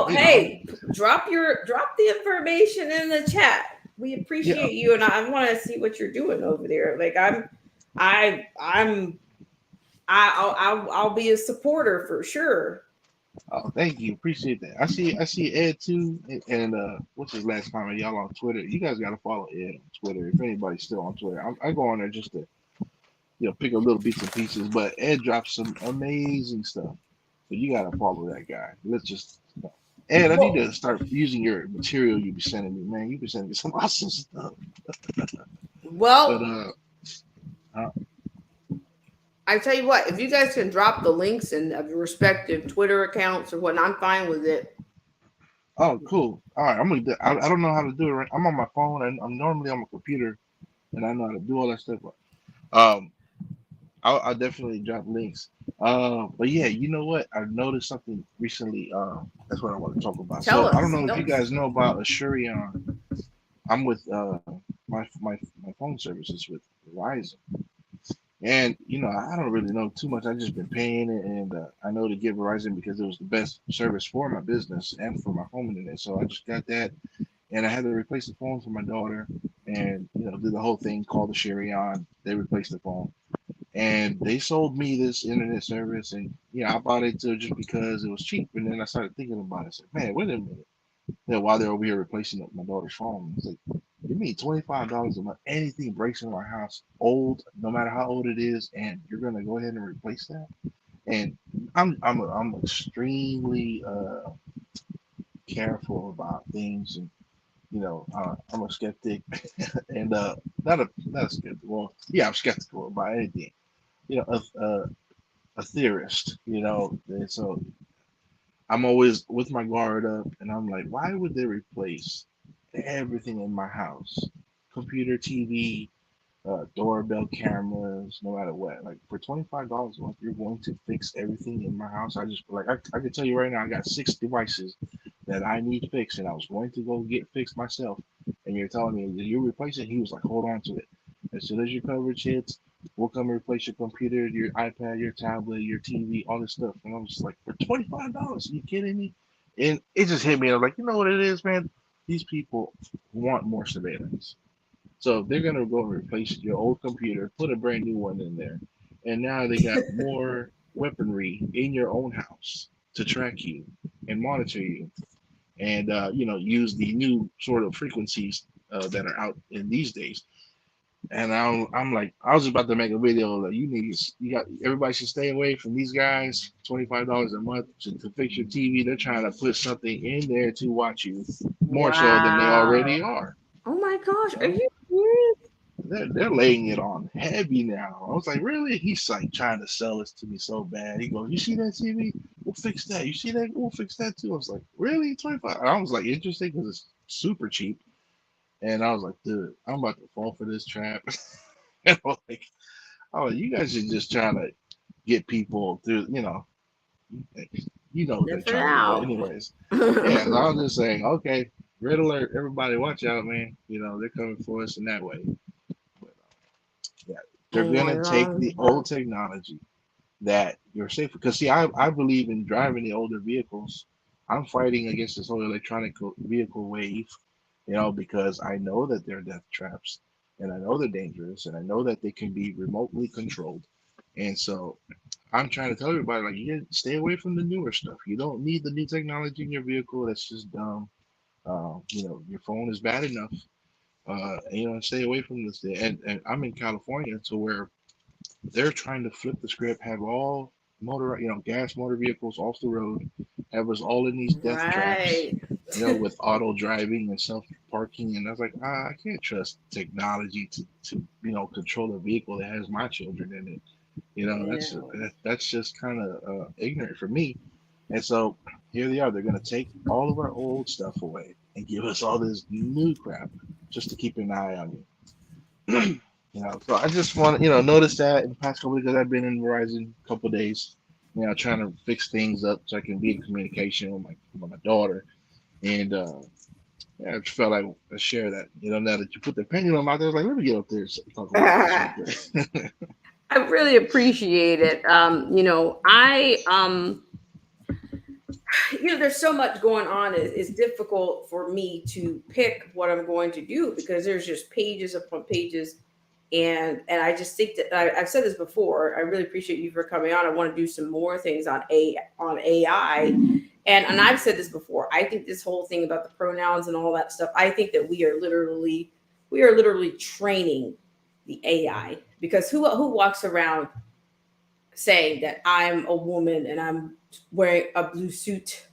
hey, drop the information in the chat. We appreciate you, and I want to see what you're doing over there. Like, I'll be a supporter for sure. Oh, thank you. Appreciate that. I see Ed too, and what's his last comment? Y'all on Twitter. You guys gotta follow Ed on Twitter if anybody's still on Twitter. I go on there just to pick up little bits and pieces. But Ed drops some amazing stuff. So you gotta follow that guy. Let's just Ed, I need to start using your material you be sending me, man. You be sending me some awesome stuff. Well, but I tell you what, if you guys can drop the links and of your respective Twitter accounts or whatnot, I'm fine with it. oh, cool. All right, I'm gonna. I don't know how to do it. Right. I'm on my phone, and I'm normally on my computer, and I know how to do all that stuff. But I'll definitely drop links. But yeah, you know what? I noticed something recently. That's what I want to talk about. Tell I don't us. know if you guys know about Asurion. I'm with my phone services with Verizon. And I don't really know too much. I just been paying it, and I know to get Verizon because it was the best service for my business and for my home internet. So I just got that, and I had to replace the phone for my daughter, and do the whole thing. Call the Sherion. They replaced the phone, and they sold me this internet service, and I bought it too just because it was cheap. And then I started thinking about it. I said, man, wait a minute. While they're over here replacing my daughter's phone, it's like, you mean $25 a month? Anything breaks in my house, old, no matter how old it is, and you're gonna go ahead and replace that? And I'm extremely careful about things, and I'm a skeptic, and not a skeptic. Well, yeah, I'm skeptical about anything. A theorist. And so I'm always with my guard up, and I'm like, why would they replace everything in my house? Computer, TV, doorbell cameras, no matter what. Like for $25 a month, you're going to fix everything in my house. I just I can tell you right now, I got 6 devices that I need fixed, and I was going to go get fixed myself. And you're telling me that you replace it? He was like, hold on to it. As soon as your coverage hits, we'll come and replace your computer, your iPad, your tablet, your TV, all this stuff. And I was like, for $25? Are you kidding me? And it just hit me. I was like, you know what it is, man? These people want more surveillance. So if they're gonna go and replace your old computer, put a brand new one in there, and now they got more weaponry in your own house to track you and monitor you, and use the new sort of frequencies that are out in these days. And I'm like, I was about to make a video that everybody should stay away from these guys. $25 a month to fix your TV. They're trying to put something in there to watch you more so than they already are. Oh my gosh, are you serious? They're laying it on heavy now. I was like, really? He's like trying to sell this to me so bad. He goes, you see that TV? We'll fix that. You see that? We'll fix that too. I was like, really? 25? I was like, interesting because it's super cheap. And I was like, dude, I'm about to fall for this trap. And I'm like, oh, you guys are just trying to get people through, they're trying to do anyways. Yeah, so I was just saying, okay, red alert, everybody watch out, man. They're coming for us in that way. But, yeah, they're gonna take the old technology that you're safe. Because see, I believe in driving the older vehicles. I'm fighting against this whole electronic vehicle wave. Because I know that they're death traps, and I know they're dangerous, and I know that they can be remotely controlled. And so I'm trying to tell everybody, like, you stay away from the newer stuff. You don't need the new technology in your vehicle. That's just dumb. Your phone is bad enough. Stay away from this. And I'm in California to where they're trying to flip the script, have all gas motor vehicles off the road, have us all in these death traps, with auto driving and self parking. And I was like, I can't trust technology to control a vehicle that has my children in it. That's just kind of ignorant for me. And so here they are. They're going to take all of our old stuff away and give us all this new crap just to keep an eye on you. So I just want to, notice that in the past couple of days, I've been in Verizon a couple of days, trying to fix things up so I can be in communication with my daughter. And I just felt like I share that, now that you put the pendulum out there, I was like, let me get up there and talk about this. I really appreciate it. There's so much going on. It's difficult for me to pick what I'm going to do because there's just pages upon pages And I just think that I've said this before. I really appreciate you for coming on. I want to do some more things on AI, and I've said this before. I think this whole thing about the pronouns and all that stuff. I think that we are literally training the AI, because who walks around saying that I'm a woman and I'm wearing a blue suit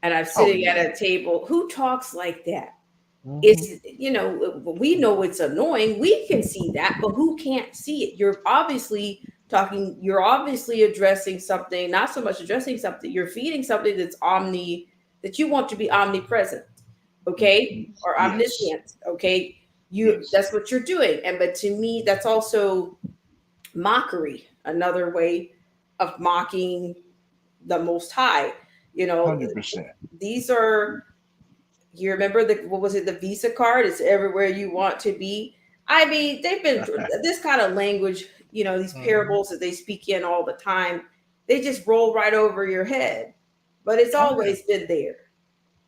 and I'm sitting at a table? Who talks like that? It's, we know it's annoying. We can see that, but who can't see it? You're obviously addressing something, not so much addressing something. You're feeding something that you want to be omnipresent, okay? Or omniscient, okay? That's what you're doing. But to me, that's also mockery, another way of mocking the Most High. 100%. These are, you remember the Visa card? It's everywhere you want to be. I mean, they've been this kind of language, these parables that they speak in all the time, they just roll right over your head. But it's always been there.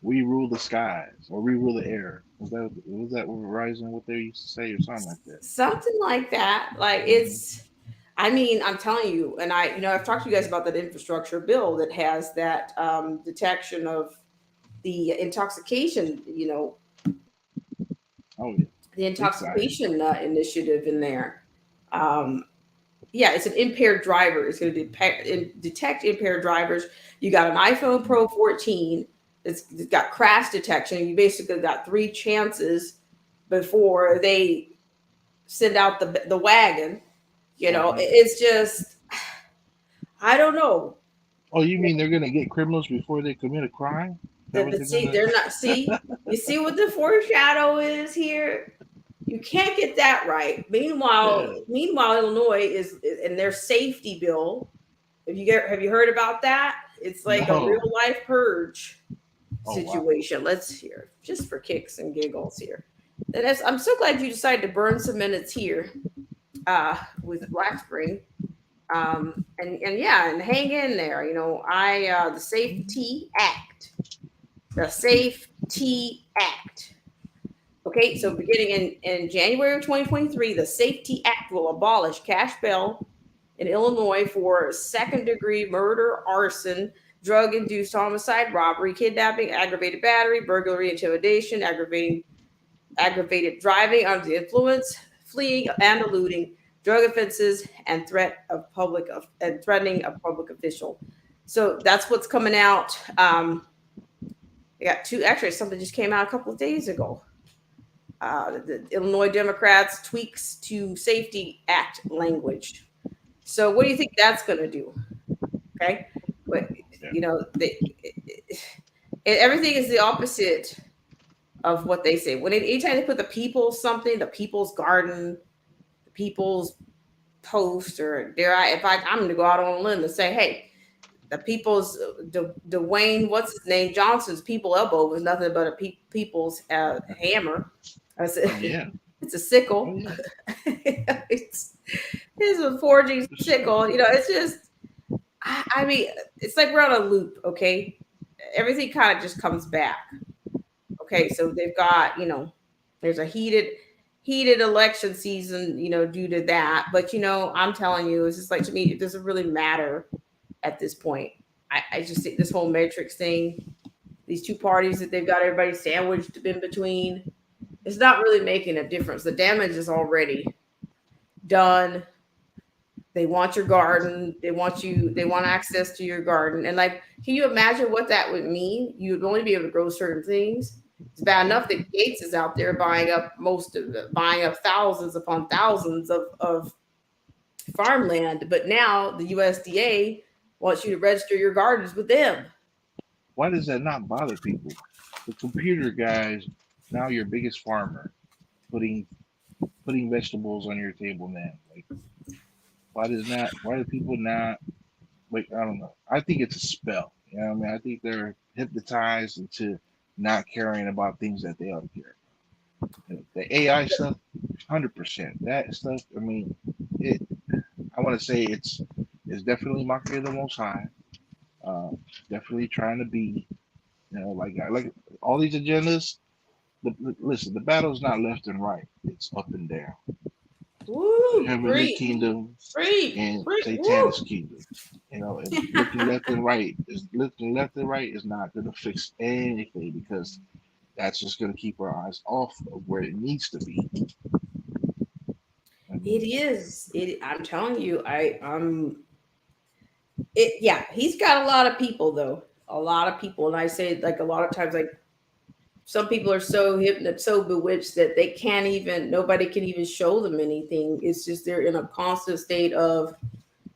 We rule the skies, or we rule the air. Was that Verizon, what they used to say, or something like that? Something like that. Like I'm telling you, and I've talked to you guys about that infrastructure bill that has that detection of the intoxication, the intoxication initiative in there. It's an impaired driver. It's going to detect impaired drivers. You got an iPhone Pro 14. It's got crash detection. You basically got 3 chances before they send out the wagon. It's just, I don't know. Oh, you mean they're going to get criminals before they commit a crime? You see what the foreshadow is here? You can't get that right. Meanwhile, Illinois is in their safety bill. Have you heard about that? It's like a real life purge situation. Wow. Let's hear, just for kicks and giggles here. And I'm so glad you decided to burn some minutes here with Black Spring. And hang in there. The Safety Act. The Safety Act. Okay, so beginning in January of 2023, the Safety Act will abolish cash bail in Illinois for second-degree murder, arson, drug-induced homicide, robbery, kidnapping, aggravated battery, burglary, intimidation, aggravated driving under the influence, fleeing and eluding, drug offenses, and threatening a public official. So that's what's coming out. They got 2. Actually, something just came out a couple of days ago. The Illinois Democrats tweaks to Safety Act language. So what do you think that's going to do? Okay, but everything is the opposite of what they say. Anytime they put the people's something, the people's garden, the people's post, or I'm going to go out on a limb and say, hey, the people's Dwayne, what's his name, Johnson's people elbow was nothing but a people's hammer. I said, it's a sickle. It's a forging sickle. It's just, I mean, it's like we're on a loop. Okay, everything kind of just comes back. Okay, so they've got, there's a heated election season, due to that. But I'm telling you, it's just like, to me, it doesn't really matter at this point. I just think this whole matrix thing, these 2 parties that they've got everybody sandwiched in between, it's not really making a difference. The damage is already done. They want your garden. They want access to your garden. And can you imagine what that would mean? You would only be able to grow certain things. It's bad enough that Gates is out there buying up thousands upon thousands of farmland. But now the USDA wants you to register your gardens with them. Why does that not bother people? The computer guys, now your biggest farmer, putting vegetables on your table now. Why do people not? I don't know. I think it's a spell. I think they're hypnotized into not caring about things that they ought to care about. The AI stuff, 100%. That stuff, I want to say it's definitely mockery of the Most High. Definitely trying to be, like all these agendas. Listen, the battle's not left and right; it's up and down. Woo, Heavenly preach, kingdom preach, and preach. Satan's Woo. kingdom. You know, and looking left and right is not going to fix anything, because that's just going to keep our eyes off of where it needs to be. It is. I'm telling you, yeah, he's got a lot of people though. A lot of people. And I say like a lot of times, like some people are so bewitched that they can't even, nobody can even show them anything. It's just they're in a constant state of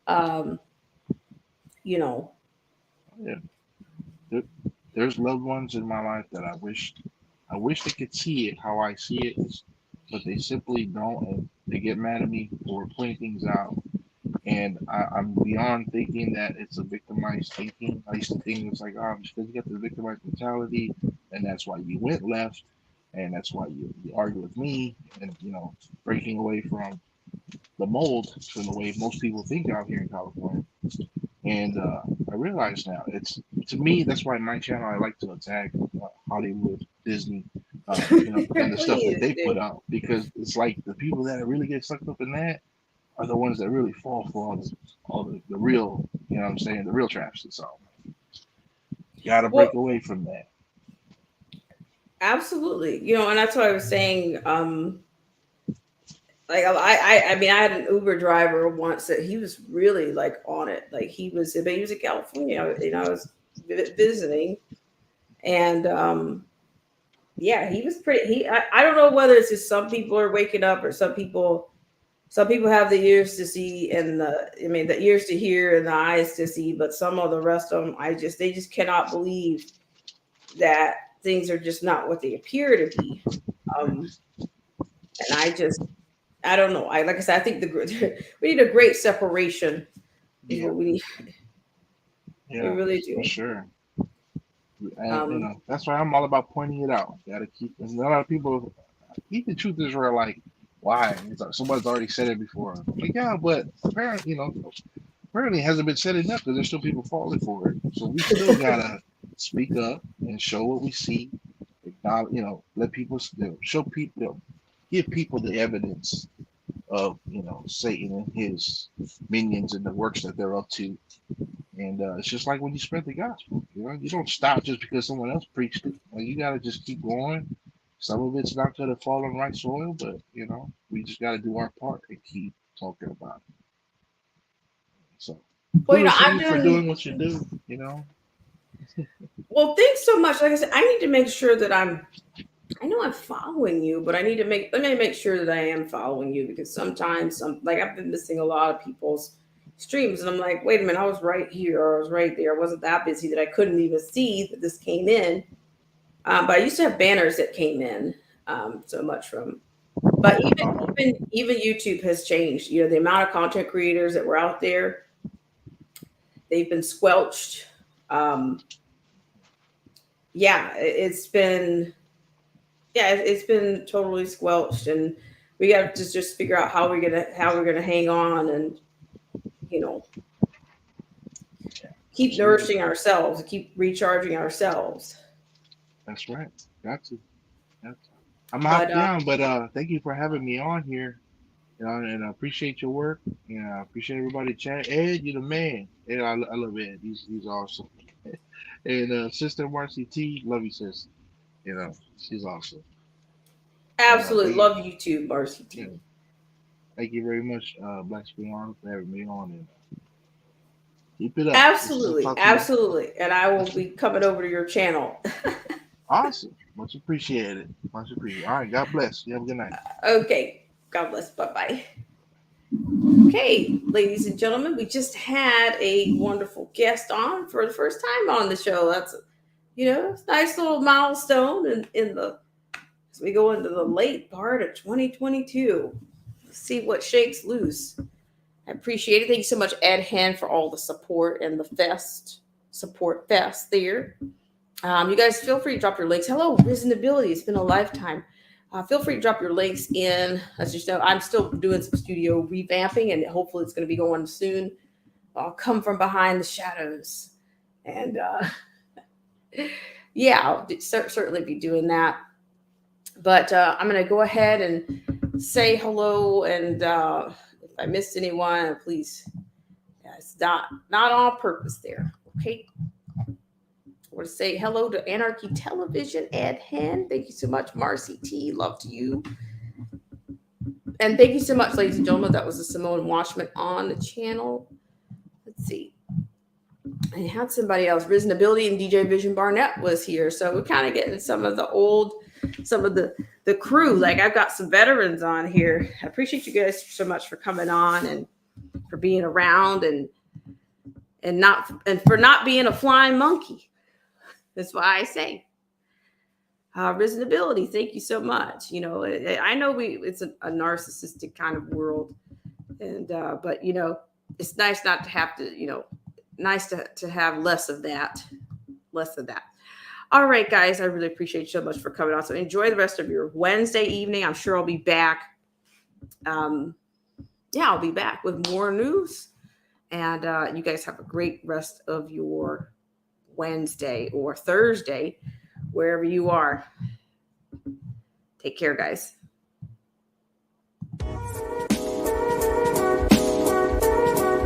um, you know, Yeah, there's loved ones in my life that I wish they could see it how I see it, but they simply don't, and they get mad at me for pointing things out. And I'm beyond thinking that it's a victimized thinking. I used to think it's like, oh, because you got the victimized mentality, and that's why you went left, and that's why you argue with me, and breaking away from the mold, from the way most people think out here in California. And I realize now, to me, that's why my channel, I like to attack Hollywood, Disney, and the stuff that please, they put dude. out, because it's like the people that really get sucked up in that are the ones that really fall for all the real, you know what I'm saying, the real traps. So you gotta Well, break away from that. absolutely. And that's what I was saying. Like I mean, I had an Uber driver once that he was really like on it. Like he was in California. I was visiting, and yeah, he was pretty. I don't know whether it's just some people are waking up or some people have the ears to see and the ears to hear and the eyes to see, but some of the rest of them, they just cannot believe that things are just not what they appear to be. And I don't know. Like I said, I think we need a great separation. Is Yeah, what we need. We yeah, really do. for sure. And that's why I'm all about pointing it out. You gotta keep. And a lot of people, even truth is real. Like, why? It's like somebody's already said it before. Like, yeah, but apparently, it hasn't been said enough, because there's still people falling for it. So we still gotta speak up and show what we see. Acknowledge, let people, show people, give people the evidence of Satan and his minions and the works that they're up to. And it's just like when you spread the gospel, you don't stop just because someone else preached it. Like, you gotta just keep going. Some of it's not gonna fall on the right soil, but we just gotta do our part and keep talking about it. So Well, kudos to I'm you for doing. doing what you do. Well, thanks so much. Like I said, I need to make sure that I know I'm following you, but let me make sure that I am following you, because sometimes like I've been missing a lot of people's streams, and I'm like, wait a minute, I was right here or I was right there. I wasn't that busy that I couldn't even see that this came in. But I used to have banners that came in so much from. But even YouTube has changed. The amount of content creators that were out there, they've been squelched. It's been totally squelched, and we got to just figure out how we're gonna hang on, and keep nourishing ourselves, keep recharging ourselves. That's right. Got to. I'm hop down, but thank you for having me on here. And I appreciate your work. I appreciate everybody chat. Ed, you're the man. Ed, I love Ed. He's awesome. And Sister Marcy T, love you, sis. She's awesome. Absolutely love you too, Marcy T. Yeah. Thank you very much, Black Swan, for having me on. And keep it up. Absolutely. And I will be coming over to your channel. Awesome. Much appreciated. All right. God bless. You have a good night. Okay. God bless. Bye-bye. Okay, ladies and gentlemen, we just had a wonderful guest on for the first time on the show. That's a nice little milestone as we go into the late part of 2022. Let's see what shakes loose. I appreciate it. Thank you so much, Ed Hand, for all the support and the support fest there. You guys feel free to drop your links. Hello, Risen Ability. It's been a lifetime. Feel free to drop your links in. As you know, I'm still doing some studio revamping, and hopefully it's going to be going soon. I'll come from behind the shadows. And I'll certainly be doing that. But I'm going to go ahead and say hello, and if I missed anyone, please, it's not on purpose there. Okay. I want to say hello to Anarchy Television, Ed Hen. Thank you so much, Marcy T. Love to you. And thank you so much, ladies and gentlemen. That was a Simone Watchman on the channel. Let's see. I had somebody else. Risen Ability and DJ Vision Barnett was here. So we're kind of getting some of the crew. Like, I've got some veterans on here. I appreciate you guys so much for coming on and for being around and for not being a flying monkey. That's why I say. Risen Ability, thank you so much. You know, I know it's a narcissistic kind of world, and but you know, it's nice not to have to, you know, nice to have less of that. All right, guys, I really appreciate you so much for coming on. So enjoy the rest of your Wednesday evening. I'm sure I'll be back. I'll be back with more news, and you guys have a great rest of your Wednesday or Thursday, wherever you are. Take care, guys.